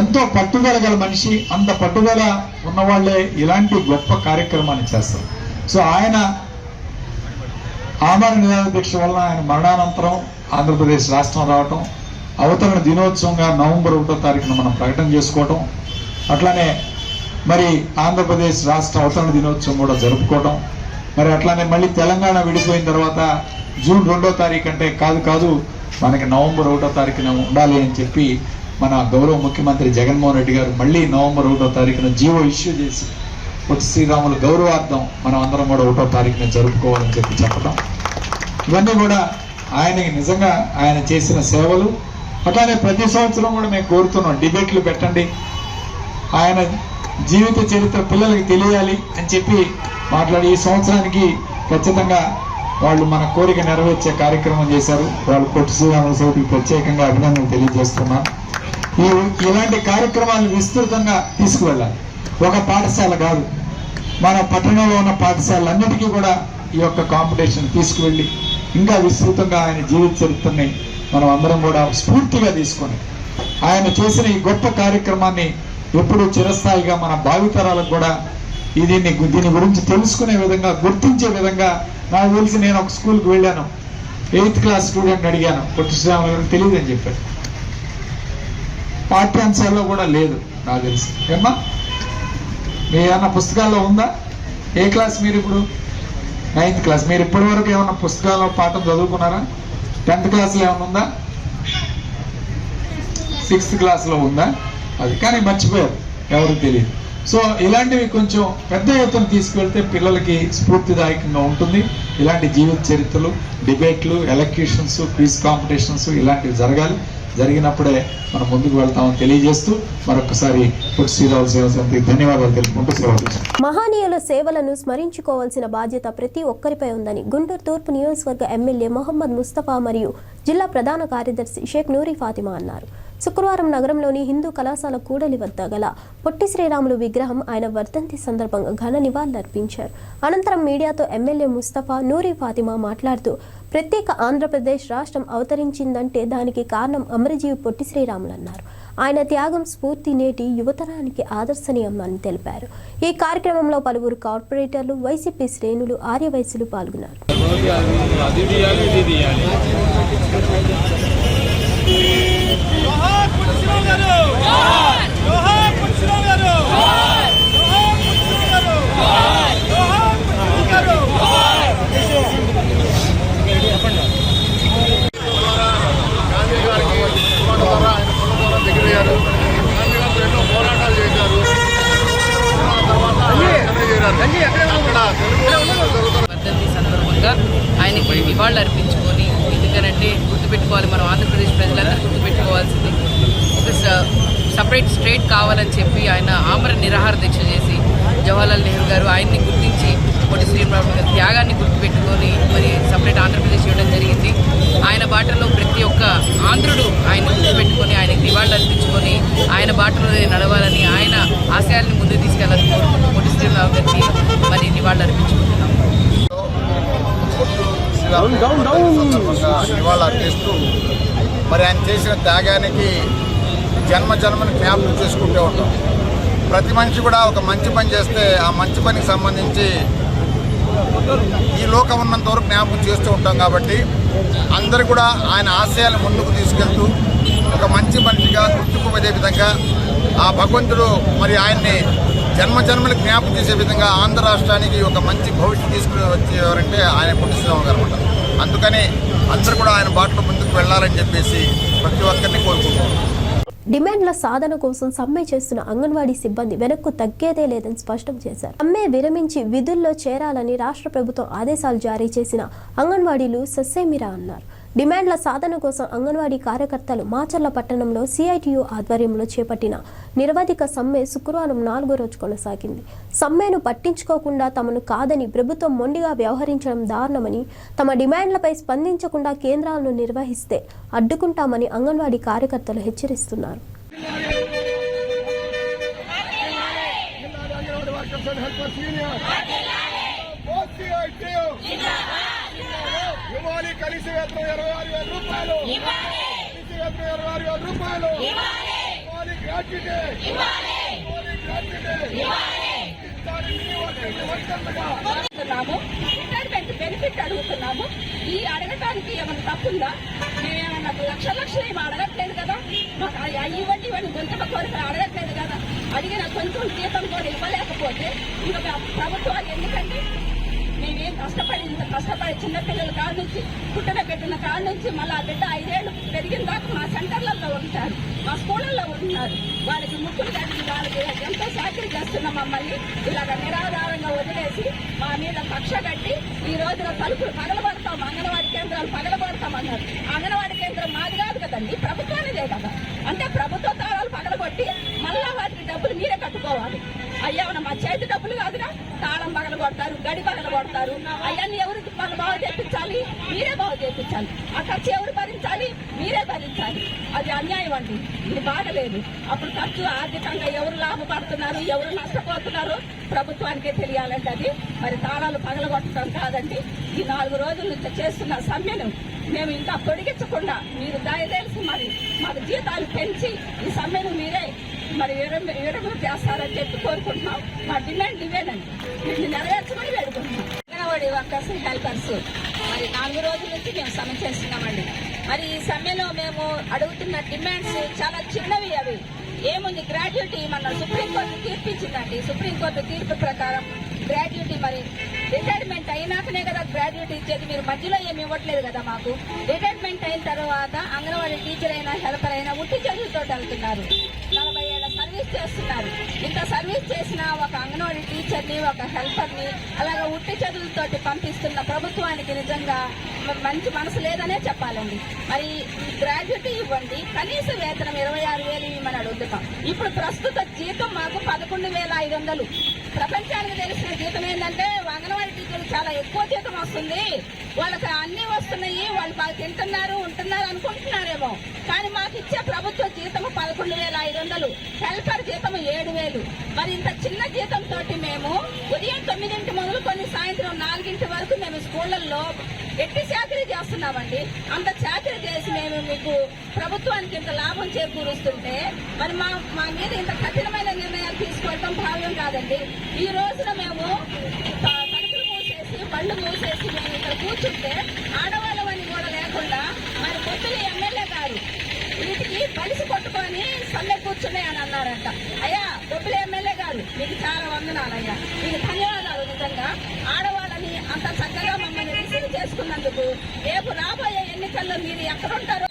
Speaker 10: ఎంతో పట్టుదల గల మనిషి. అంత పట్టుదల ఉన్నవాళ్లే ఇలాంటి గొప్ప కార్యక్రమాన్ని చేస్తారు. సో ఆయన ఆమరణ నిరాహార దీక్ష వలన ఆయన మరణానంతరం ఆంధ్రప్రదేశ్ రాష్ట్రం రావటం, అవతరణ దినోత్సవంగా నవంబర్ 1వ తారీఖున మనం ప్రకటన చేసుకోవటం, అట్లానే మరి ఆంధ్రప్రదేశ్ రాష్ట్ర అవతరణ దినోత్సవం కూడా జరుపుకోవటం, మరి అట్లానే మళ్ళీ తెలంగాణ విడిపోయిన తర్వాత జూన్ 2వ తారీఖు అంటే కాదు మనకి నవంబర్ 1వ తారీఖున ఉండాలి అని చెప్పి మన గౌరవ ముఖ్యమంత్రి జగన్మోహన్ రెడ్డి గారు మళ్ళీ నవంబర్ 1వ తారీఖున జీవో ఇష్యూ చేసి పొట్టి శ్రీరాములు గౌరవార్థం మనం అందరం కూడా 1వ తారీఖున జరుపుకోవాలని చెప్పి చెప్పడం, ఇవన్నీ కూడా ఆయనకి నిజంగా ఆయన చేసిన సేవలు. అట్లానే ప్రతి సంవత్సరం కూడా మేము కోరుతున్నాం, డిబేట్లు పెట్టండి, ఆయన జీవిత చరిత్ర పిల్లలకి తెలియాలి అని చెప్పి మాట్లాడి ఈ సంవత్సరానికి ఖచ్చితంగా వాళ్ళు మన కోరిక నెరవేర్చే కార్యక్రమం చేశారు. వాళ్ళు పొట్టి శ్రీరాములు సమితికి ప్రత్యేకంగా అభినందనలు తెలియజేస్తున్నాను. ఇలాంటి కార్యక్రమాలు విస్తృతంగా తీసుకువెళ్ళాలి. ఒక పాఠశాల కాదు, మన పట్టణంలో ఉన్న పాఠశాలన్నిటికీ కూడా ఈ యొక్క కాంపిటీషన్ తీసుకువెళ్ళి ఇంకా విస్తృతంగా ఆయన జీవిత చరిత్రని మనం అందరం కూడా స్ఫూర్తిగా తీసుకొని ఆయన చేసిన ఈ గొప్ప కార్యక్రమాన్ని ఎప్పుడు చిరస్థాయిగా మన భావితరాలకు కూడా దీని గురించి తెలుసుకునే విధంగా, గుర్తించే విధంగా. నాకు తెలిసి నేను ఒక స్కూల్కి వెళ్ళాను, 8th క్లాస్ స్టూడెంట్ని అడిగాను, పొట్టి శ్రీరాములు గారికి తెలియదు అని చెప్పారు. పాఠ్యాంశాల్లో కూడా లేదు నాకు తెలిసి. ఏమ్మా మీ ఏమన్నా పుస్తకాల్లో ఉందా? ఏ క్లాస్ మీరు ఇప్పుడు? 9th class. మీరు ఇప్పటి వరకు ఏమన్నా పుస్తకాల్లో పాఠం చదువుకున్నారా? 10th క్లాస్లో ఏమన్నా ఉందా? 6th క్లాస్లో ఉందా? అది కానీ మర్చిపోయారు, ఎవరికి తెలియదు. సో ఇలాంటివి కొంచెం పెద్ద ఎత్తున తీసుకువెళ్తే పిల్లలకి స్ఫూర్తిదాయకంగా ఉంటుంది. ఇలాంటి జీవిత చరిత్రలు, డిబేట్లు, ఎలక్యూషన్స్, క్విజ్ కాంపిటీషన్స్ ఇలాంటివి జరగాలి. జరిగినప్పుడే మనం ముందుకు వెళ్తామని తెలియజేస్తూ మరొకసారి పొట్టి శ్రీరాములు సేవా సమితికి ధన్యవాదాలు తెలుపుకుంటూ సెలవు.
Speaker 1: మహనీయుల సేవలను స్మరించుకోవాల్సిన బాధ్యత ప్రతి ఒక్కరిపై ఉందని గుంటూరు తూర్పు నియోజకవర్గ ఎమ్మెల్యే మొహమ్మద్ ముస్తఫా మరియు జిల్లా ప్రధాన కార్యదర్శి షేక్ నూరి ఫాతిమా అన్నారు. శుక్రవారం నగరంలోని హిందూ కళాశాల కూడలి వద్ద గల పొట్టి శ్రీరాములు విగ్రహం ఆయన వర్ధంతి సందర్భంగా ఘన నివాళులర్పించారు. అనంతరం మీడియాతో ఎమ్మెల్యే ముస్తఫా, నూరి ఫాతిమా మాట్లాడుతూ ప్రత్యేక ఆంధ్రప్రదేశ్ రాష్ట్రం అవతరించిందంటే దానికి కారణం అమరజీవి పొట్టి శ్రీరాములు అన్నారు. ఆయన త్యాగం స్ఫూర్తి నేటి యువతరానికి ఆదర్శనీయమని తెలిపారు. ఈ కార్యక్రమంలో పలువురు కార్పొరేటర్లు, వైసీపీ శ్రేణులు, ఆర్యవైశ్యులు పాల్గొన్నారు.
Speaker 11: వర్ధంతి సందర్భంగా ఆయనకి నివాళులు అర్పించుకొని, ఎందుకనంటే గుర్తుపెట్టుకోవాలి, మనం ఆంధ్రప్రదేశ్ ప్రజలందరూ గుర్తుపెట్టుకోవాల్సింది ఒక సపరేట్ స్టేట్ కావాలని చెప్పి ఆయన ఆమరణ నిరాహార దీక్ష చేసి జవహర్లాల్ నెహ్రూ గారు ఆయన్ని గుర్తించి పొట్టి శ్రీరాములు గారి త్యాగాన్ని గుర్తుపెట్టుకొని మరి సపరేట్ ఆంధ్రప్రదేశ్ ఇవ్వడం జరిగింది. ఆయన బాటలో ప్రతి ఒక్క ఆంధ్రుడు ఆయన గుర్తుపెట్టుకొని ఆయనకి నివాళులు అర్పించుకొని ఆయన బాటలో నడవాలని, ఆయన ఆశయాల్ని ముందుకు తీసుకెళ్లాలని కోరుకుంటూ పొట్టి శ్రీరాములు గారికి మరి నివాళులు అర్పించుకుంటున్నాం.
Speaker 12: నివాళులు అర్పిస్తూ మరి ఆయన చేసిన త్యాగానికి జన్మని జ్ఞాపకం చేసుకుంటూ ఉంటాం. ప్రతి మనిషి కూడా ఒక మంచి పని చేస్తే ఆ మంచి పనికి సంబంధించి ఈ లోకం ఉన్నంత వరకు జ్ఞాపకం చేస్తూ ఉంటాం. కాబట్టి అందరూ కూడా ఆయన ఆశయాలు ముందుకు తీసుకెళ్తూ ఒక మంచి మనిషిగా గుర్తింపు విధంగా ఆ భగవంతుడు మరి ఆయన్ని జన్మలకు జ్ఞాపకం చేసే విధంగా ఆంధ్ర రాష్ట్రానికి ఒక మంచి భవిష్యత్తు తీసుకుని వచ్చేవారంటే ఆయన పొట్టి శ్రీరాములు గారు అనమాట. అందుకని అందరూ కూడా ఆయన బాటలో ముందుకు వెళ్ళాలని చెప్పేసి ప్రతి ఒక్కరిని కోరుకుంటున్నాం.
Speaker 1: డిమాండ్ల సాధన కోసం సమ్మె చేస్తున్న అంగన్వాడీ సిబ్బంది వెనక్కు తగ్గేదే లేదని స్పష్టం చేశారు. సమ్మె విరమించి విధుల్లో చేరాలని రాష్ట్ర ప్రభుత్వం ఆదేశాలు జారీ చేసిన అంగన్వాడీలు సస్సేమిరా అన్నారు. డిమాండ్ల సాధన కోసం అంగన్వాడీ కార్యకర్తలు మాచర్ల పట్టణంలో సిఐటియు ఆధ్వర్యంలో చేపట్టిన నిరవధిక సమ్మె శుక్రవారం 4వ రోజు కొనసాగింది. సమ్మెను పట్టించుకోకుండా తమను కాదని ప్రభుత్వం మొండిగా వ్యవహరించడం దారుణమని, తమ డిమాండ్లపై స్పందించకుండా కేంద్రాలను నిర్వహిస్తే అడ్డుకుంటామని అంగన్వాడీ కార్యకర్తలు హెచ్చరిస్తున్నారు.
Speaker 13: కనీస వేతనం 26,000 రూపాయలు,
Speaker 14: రిటైర్మెంట్ బెనిఫిట్ అడుగుతున్నాము. ఈ అడగటానికి ఏమైనా తప్పుందా? మేమేమన్నా లక్షలు ఏమి అడగట్లేదు కదా. మాకు ఇవ్వండి గొంతుల కోరిక అడగట్లేదు కదా. అడిగిన కొంచెం జీతం కూడా ఇవ్వలేకపోతే ఇంకా ప్రభుత్వాలు ఎందుకండి? మేమేం కష్టపడి చిన్నపిల్లల కాడ నుంచి పుట్టిన బిడ్డల కాడ నుంచి మళ్ళీ ఆ బిడ్డ 5 ఏళ్ళు పెరిగిన దాకా మా సెంటర్లలో ఉంటారు, మా స్కూళ్ళల్లో ఉంటున్నారు. వాళ్ళకి ముక్కులు కట్టి వాళ్ళకి ఎంతో సాకిరీ చేస్తున్న మమ్మల్ని ఇలాగ నిరాధారంగా వదిలేసి మా మీద కక్ష కట్టి ఈ రోజున తలుపులు పగలబడతాం, అంగన్వాడీ కేంద్రాలు పగలబడతామన్నారు. అంగన్వాడీ కేంద్రం మాది కాదు కదండి, ప్రభుత్వానిదే కదా. అంటే ప్రభుత్వ తాళాలు పగలగొట్టి మళ్ళా వాటికి డబ్బులు మీరే కట్టుకోవాలి. అయ్యా మా చేతి డబ్బులు కాదుగా, తాళం పగల కొడతారు, గడి పగల కొడతారు. అవన్నీ ఎవరు బాగు చేయించాలి? మీరే బాగు చేయించాలి. ఆ ఖర్చు ఎవరు భరించాలి? మీరే భరించాలి. అది అన్యాయం అండి, ఇది బాగలేదు. అప్పుడు ఖర్చు ఆర్థికంగా ఎవరు లాభపడుతున్నారు, ఎవరు నష్టపోతున్నారు ప్రభుత్వానికే తెలియాలంటే అది మరి తాళాలు పగలగొట్టడం కాదండి. ఈ 4 రోజుల నుంచి చేస్తున్న సమ్మెను మేము ఇంకా పొడిగించకుండా మీరు దయచేసి మరి మాకు జీతాలు పెంచి ఈ సమ్మెను మీరే మరి విరమణ చేస్తారని చెప్పి కోరుకుంటున్నాం. మా డిమాండ్ ఇవేనండి, వీటిని నెరవేర్చమని వేడుకుంటున్నాం. అంగన్వాడీ వర్కర్స్, హెల్పర్స్ మరి 4 రోజుల నుంచి మేము సమ్మె చేస్తున్నామండి. మరి ఈ సమ్మెలో మేము అడుగుతున్న డిమాండ్స్ చాలా చిన్నవి. అవి ఏముంది, గ్రాడ్యుయేటీ మన సుప్రీంకోర్టు తీర్పు ఇచ్చిందండి. సుప్రీంకోర్టు తీర్పు ప్రకారం గ్రాడ్యుయేటీ మరి రిటైర్మెంట్ అయినాకనే కదా గ్రాడ్యుయేటీ ఇచ్చేది. మీరు మధ్యలో ఏమి ఇవ్వట్లేదు కదా మాకు. రిటైర్మెంట్ అయిన తర్వాత అంగన్వాడీ టీచర్ అయినా హెల్పర్ అయినా ఉట్టి చదువుతో వెళ్తున్నారు. 40 ఏళ్ల సర్వీస్ చేస్తున్నారు. ఇంత సర్వీస్ చేసిన ఒక అంగన్వాడీ టీచర్ని, ఒక హెల్పర్ని అలాగా ఉట్టి చదువులతోటి పంపిస్తున్న ప్రభుత్వానికి నిజంగా మంచి మనసు లేదనే చెప్పాలండి. మరి గ్రాడ్యుయేటీ ఇవ్వండి, కనీస వేతనం 26,000 ఇవ్వమని అడుగుతున్నాం. ఇప్పుడు ప్రస్తుత జీతం మాకు 11,500. ప్రపంచానికి తెలిసిన జీతం ఏంటంటే అంగన్వాడీ టీచర్లు చాలా ఎక్కువ జీతం వస్తుంది, వాళ్ళకి అన్ని వస్తున్నాయి, వాళ్ళు బాగా తింటున్నారు ఉంటున్నారు అనుకుంటున్నారేమో. కానీ మాకు ఇచ్చే ప్రభుత్వ జీతం 11,500, హెల్పర్ జీతం 7,000. మరి ఇంత చిన్న జీతంతో మేము ఉదయం 9 మొదలుకొని సాయంత్రం 4 వరకు మేము స్కూళ్లలో ఎట్టి చాకరీ చేస్తున్నామండి. అంత చాకరీ చేసి మేము మీకు ప్రభుత్వానికి ఇంత లాభం చేకూరుస్తుంటే మరి మా మీద ఇంత కఠినమైన నిర్ణయాలు తీసుకోవడం భావ్యం కాదండి. ఈ రోజున మేము తలుపులు మూసేసి బళ్ళు మూసేసి మేము ఇక్కడ కూర్చుంటే ఆడవాళ్ళమని కూడా లేకుండా మరి పొత్తుల ఎమ్మెల్యే గారు వీటికి బలిసి కొట్టుకొని సమ్మె కూర్చున్నాయి అని అన్నారంట. అయ్యా డబ్బుల ఎమ్మెల్యే గారు మీకు చాలా వందనాలయ్యా, మీకు ధన్యవాదాలు. నిజంగా ఆడవాళ్ళని అంత చక్కగా మమ్మల్ని రిసీవ్ చేసుకున్నందుకు రేపు రాబోయే ఎన్నికల్లో మీరు ఎక్కడుంటారో.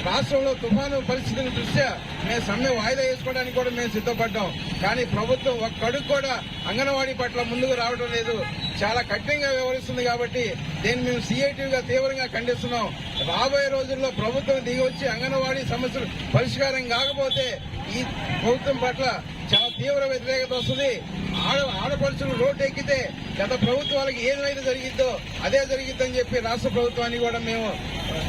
Speaker 15: రాష్ట్రంలో తుఫాను పరిస్థితుల దృష్ట్యా మేము సమ్మె వాయిదా వేసుకోవడానికి కూడా మేము సిద్ధపడ్డాం. కానీ ప్రభుత్వం ఒక్కడుగు కూడా అంగన్వాడీ పట్ల ముందుకు రావడం లేదు, చాలా కఠినంగా వ్యవహరిస్తుంది. కాబట్టి దీన్ని మేము సిఐటిగా తీవ్రంగా ఖండిస్తున్నాం. రాబోయే రోజుల్లో ప్రభుత్వం దిగి వచ్చి అంగన్వాడీ సమస్యలు పరిష్కారం కాకపోతే ఈ ప్రభుత్వం పట్ల చాలా తీవ్ర వ్యతిరేకత వస్తుంది. ఆడపడుచులు రోడ్డు ఎక్కితే గత ప్రభుత్వాలకు ఏదైతే జరిగిద్దో అదే జరిగిద్దని చెప్పి రాష్ట్ర ప్రభుత్వాన్ని కూడా మేము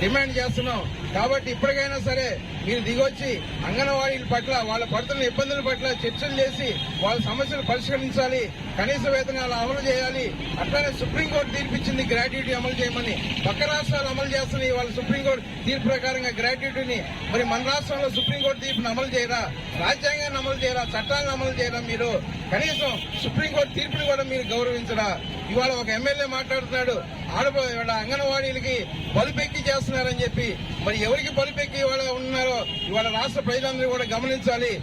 Speaker 15: డిమాండ్ చేస్తున్నాం. కాబట్టి ఇప్పటికైనా సరే మీరు దిగొచ్చి అంగన్వాడీల పట్ల వాళ్ళ పడుతున్న ఇబ్బందుల పట్ల చర్చలు చేసి వాళ్ళ సమస్యలు పరిష్కరించాలి, కనీస వేతనాలు అమలు చేయాలి. అట్లానే సుప్రీంకోర్టు తీర్పిచ్చింది గ్రాట్యుటీ అమలు చేయమని, పక్క రాష్ట్రాలు అమలు చేస్తున్నాయి వాళ్ళ సుప్రీంకోర్టు తీర్పు ప్రకారంగా గ్రాట్యుటీని. మరి మన రాష్ట్రంలో సుప్రీంకోర్టు తీర్పును అమలు చేయరా, రాజ్యాంగాన్ని అమలు చేయరా, చట్టాలను అమలు చేయరా? మీరు కనీసం సుప్రీంకోర్టు తీర్పుని కూడా మీరు గౌరవించరా? ఇవాళ ఒక ఎమ్మెల్యే మాట్లాడుతున్నాడు అంగన్వాడీలకి బలుపెక్కి చేస్తున్నారని చెప్పి. మరి ఎవరికి బలుపెక్కి ఇవాళ ఉన్నారో ఇవాళ రాష్ట్ర ప్రజలందరూ కూడా గమనించాలి.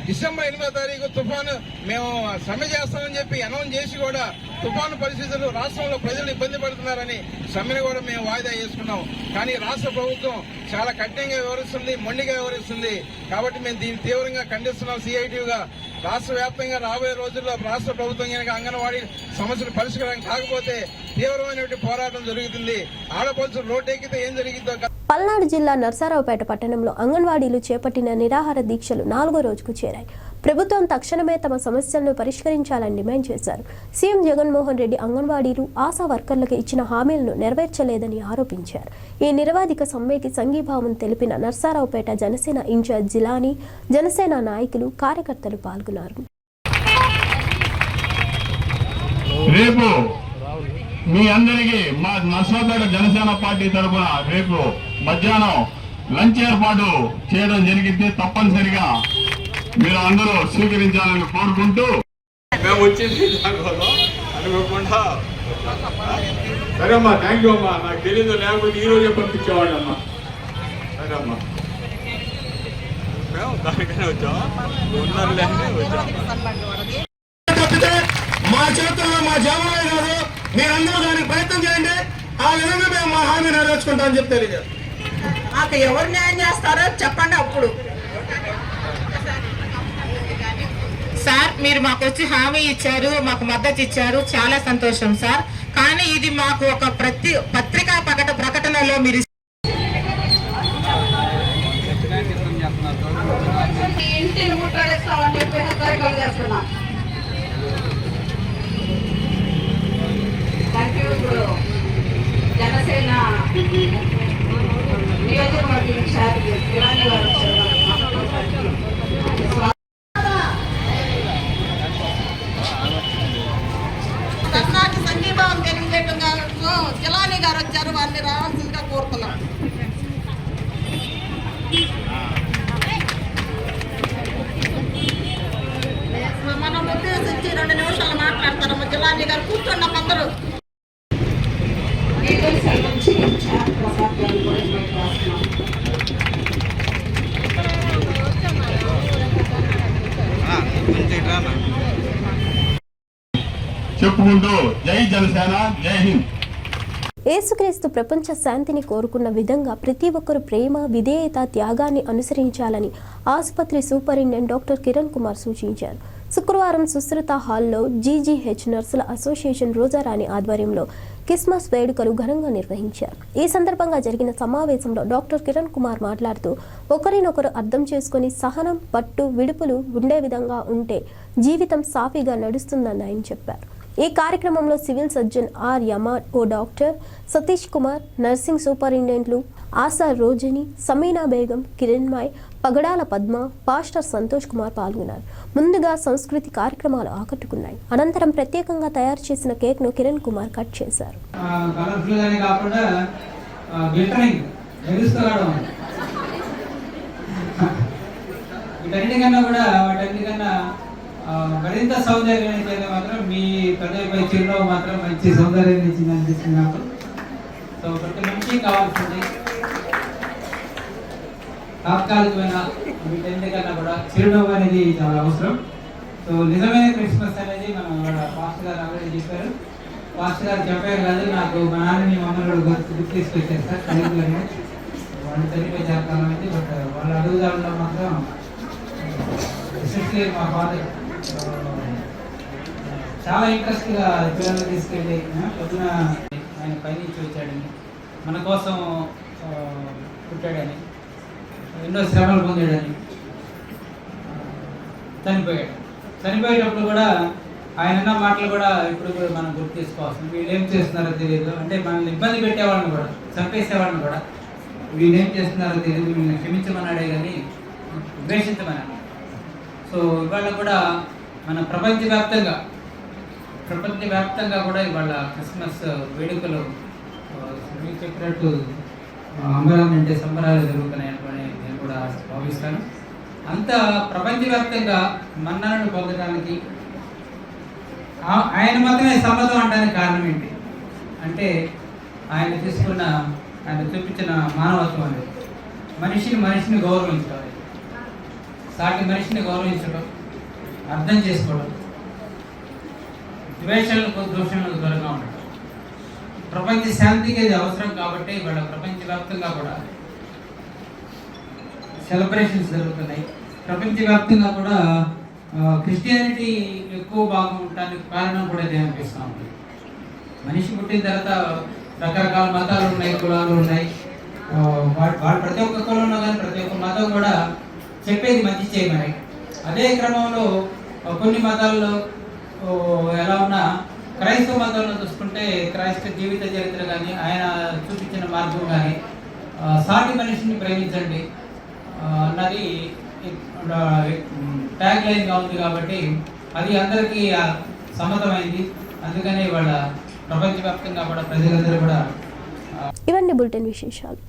Speaker 15: డిసెంబర్ 8వ తారీఖు తుఫాను మేము సమ్మె చేస్తామని చెప్పి అనౌన్స్ చేసి కూడా తుఫాను పరిస్థితులు రాష్ట్రంలో ప్రజలు ఇబ్బంది పడుతున్నారని సమ్మెను కూడా మేము వాయిదా చేసుకున్నాం. కానీ రాష్ట్ర ప్రభుత్వం చాలా కఠినంగా వ్యవహరిస్తుంది, మొండిగా వ్యవహరిస్తుంది. కాబట్టి మేము దీన్ని తీవ్రంగా ఖండిస్తున్నాం. సిఐటిగా రాష్ట్ర వ్యాప్తంగా రాబోయే రోజుల్లో రాష్ట్ర ప్రభుత్వం కనుక అంగన్వాడీ సమస్యలు పరిష్కారం కాకపోతే తీవ్రమైనటువంటి పోరాటం జరుగుతుంది. ఆడపడుచులు రోడ్డు ఎక్కితే ఏం జరిగిందో.
Speaker 1: పల్నాడు జిల్లా నర్సారావుపేట పట్టణంలో అంగన్వాడీలు చేపట్టిన నిరాహార దీక్షలు 4వ రోజుకు చేరాయి. ప్రభుత్వం తక్షణమే తమ సమస్యలను పరిష్కరించాలని డిమాండ్ చేశారు. సీఎం జగన్మోహన్ రెడ్డి అంగన్వాడీలు ఆశా వర్కర్లకు ఇచ్చిన హామీలను నెరవేర్చలేదని ఆరోపించారు. ఈ నిరవధిక సమ్మెకి సంఘీభావం తెలిపిన నర్సారావుపేట జనసేన ఇన్ఛార్జ్ జిలానీ, జనసేన నాయకులు, కార్యకర్తలు పాల్గొన్నారు.
Speaker 16: రేపు మీ అందరికీ మా నర్సాపేట జనసేన పార్టీ తరఫున రేపు మధ్యాహ్నం లంచ్ ఏర్పాటు చేయడం జరిగింది. తప్పనిసరిగా మీరు అందరూ స్వీకరించాలని కోరుకుంటూ మేము వచ్చేసి అనుకోకుండా సరే అమ్మా, థ్యాంక్ యూ అమ్మా. నాకు తెలీదు, లేకపోతే ఈ రోజే పంపించేవాడు అమ్మా. సరే అమ్మా, మేము దానికనే వచ్చామా, ఉన్నారు లేకపోతే వచ్చాము. మా చేతుల్లో మా జవాబే కాదు, మీరందరూ దానికి ప్రయత్నం చేయండి. ఆ విధంగా మేము మా హామీ నెరవేర్చుకుంటామని చెప్పి తెలియదు.
Speaker 14: మాకు ఎవరు న్యాయం చేస్తారో చెప్పండి. అప్పుడు
Speaker 11: సార్ మీరు మాకు వచ్చి హామీ ఇచ్చారు, మాకు మద్దతు ఇచ్చారు, చాలా సంతోషం సార్. కానీ ఇది మాకు ఒక పత్రికా ప్రకటనలో మీరు
Speaker 14: ఇంటిని ముట్టడిస్తామని చెప్పి హెచ్చరికలు చేస్తున్నాం. ఇప్పుడు జనసేన నియోజకవర్గ ఇన్ఛార్జ్ జిలానీ గారు వచ్చారు. ధర్నాకి సంఘీభావం తెలియజేయడం జిలానీ గారు వచ్చారు, వారిని రావాల్సిందిగా కోరుతున్నాం. మనం ఉద్దేశించి 2 నిమిషాలు మాట్లాడతారమ్మ. జిలానీ గారు కూర్చోండి అందరూ.
Speaker 16: చెప్పుకుంటూ జై జనసేన, జై హింద్.
Speaker 1: యేసుక్రీస్తు ప్రపంచ శాంతిని కోరుకున్న విధంగా ప్రతి ఒక్కరూ ప్రేమ, విధేయత, త్యాగాన్ని అనుసరించాలని ఆసుపత్రి సూపరింటెండెంట్ డాక్టర్ కిరణ్ కుమార్ సూచించారు. శుక్రవారం సుశ్రుత హాల్లో జీజీహెచ్ నర్సుల అసోసియేషన్ రోజారాణి ఆధ్వర్యంలో క్రిస్మస్ వేడుకలు ఘనంగా నిర్వహించారు. ఈ సందర్భంగా జరిగిన సమావేశంలో డాక్టర్ కిరణ్ కుమార్ మాట్లాడుతూ ఒకరినొకరు అర్థం చేసుకుని సహనం, పట్టు, విడుపులు ఉండే విధంగా ఉంటే జీవితం సాఫీగా నడుస్తుందని ఆయన చెప్పారు. ఈ కార్యక్రమంలో సివిల్ సర్జన్ ఆర్ యమాన్, ఓ డాక్టర్ సతీష్ కుమార్, నర్సింగ్ సూపరింటెండెంట్లు ఆశా రోజని, సమీనా బేగం, కిరణ్మయ్, పగడాల పద్మ, పాస్టర్ సంతోష్ కుమార్ పాల్గొన్నారు. ముందుగా సంస్కృతి కార్యక్రమాలు ఆకట్టుకున్నాయి. అనంతరం ప్రత్యేకంగా తయారు చేసిన కేక్ ను కిరణ్ కుమార్ కట్ చేశారు.
Speaker 17: మరింత సౌందర్యాన్ని చేత మాత్రం మీ పెద్దపై చిరునవ్వు మాత్రం మంచి సౌందర్యాన్ని ఇచ్చింది అనిపిస్తుంది నాకు. సో ప్రతి మనిషి కావాల్సింది తాత్కాలికమైన వీటన్నిటికన్నా కూడా చిరునవ్వు అనేది చాలా అవసరం. సో నిజమైన క్రిస్మస్ అనేది మనం పాస్టర్ గారు ఆల్రెడీ చెప్పారు. పాస్టర్ గారు చెప్పారు కాదు, నాకు మా నాన్నని మమ్మల్ని గుర్తు తీసుకొచ్చారు సార్. ఖరీదులని వాళ్ళు చనిపోయి చేస్తాను అనేది. బట్ వాళ్ళు అడుగుదాంలో మాత్రం ఎస్పెషల్లీ మా ఫాదర్ చాలా ఇంట్రెస్ట్గా పిల్లలు తీసుకెళ్ళి పొద్దున ఆయన పైనుంచి వచ్చాడని, మన కోసం పుట్టాడని, ఎన్నో శ్రమలు పొందాడని, చనిపోయాడు. చనిపోయేటప్పుడు కూడా ఆయన అన్న మాటలు కూడా ఇప్పుడు కూడా మనం గుర్తు చేసుకోవాల్సింది. వీళ్ళు ఏం చేస్తున్నారో తెలియదు, అంటే మనల్ని ఇబ్బంది పెట్టేవాళ్ళని కూడా, చంపేసేవాళ్ళని కూడా వీళ్ళు ఏం చేస్తున్నారో తెలియదు, వీళ్ళని క్షమించమన్నాడే కానీ ద్వేషించమని. సో ఇవాళ కూడా మన ప్రపంచవ్యాప్తంగా కూడా ఇవాళ క్రిస్మస్ వేడుకలు మీకు చెప్పినట్టు అంబరాలు అంటే సంబరాలు జరుగుతున్నాయని నేను కూడా భావిస్తాను. అంత ప్రపంచవ్యాప్తంగా మన్ననను పొందడానికి ఆయన మాత్రమే సమ్మతం అనడానికి కారణం ఏంటి అంటే ఆయన చూపించిన మానవత్వం అనేది మనిషిని గౌరవించడం, సాటి మనిషిని గౌరవించడం, అర్థం చేసుకోవడం, ద్వేషాలకు దోషాలకు దూరంగా ఉండడం. ప్రపంచ శాంతికి అది అవసరం కాబట్టి ఇవాళ ప్రపంచవ్యాప్తంగా కూడా సెలబ్రేషన్స్ జరుగుతున్నాయి. ప్రపంచవ్యాప్తంగా కూడా క్రిస్టియానిటీ ఎక్కువ భాగం ఉండడానికి కారణం కూడా ఇదే అనిపిస్తూ ఉంది. మనిషి పుట్టిన తర్వాత రకరకాల మతాలు ఉన్నాయి, కులాలు ఉన్నాయి. వాడు ప్రతి ఒక్క కులంలో కానీ ప్రతి ఒక్క మతం కూడా చెప్పేది మంచి చేయమని. అదే క్రమంలో కొన్ని మతాల్లో ఎలా ఉన్నా క్రైస్తవ మతంలో చూసుకుంటే క్రైస్తవ జీవిత చరిత్ర కానీ ఆయన చూపించిన మార్గం కానీ సాటి మనిషిని ప్రేమించండి అన్నది ట్యాగ్ లైన్గా ఉంది కాబట్టి అది అందరికీ సమ్మతమైంది. అందుకనే ఇవాళ ప్రపంచవ్యాప్తంగా కూడా ప్రజలందరూ కూడా
Speaker 1: ఇవన్నీ బులెటిన్ విశేషాలు.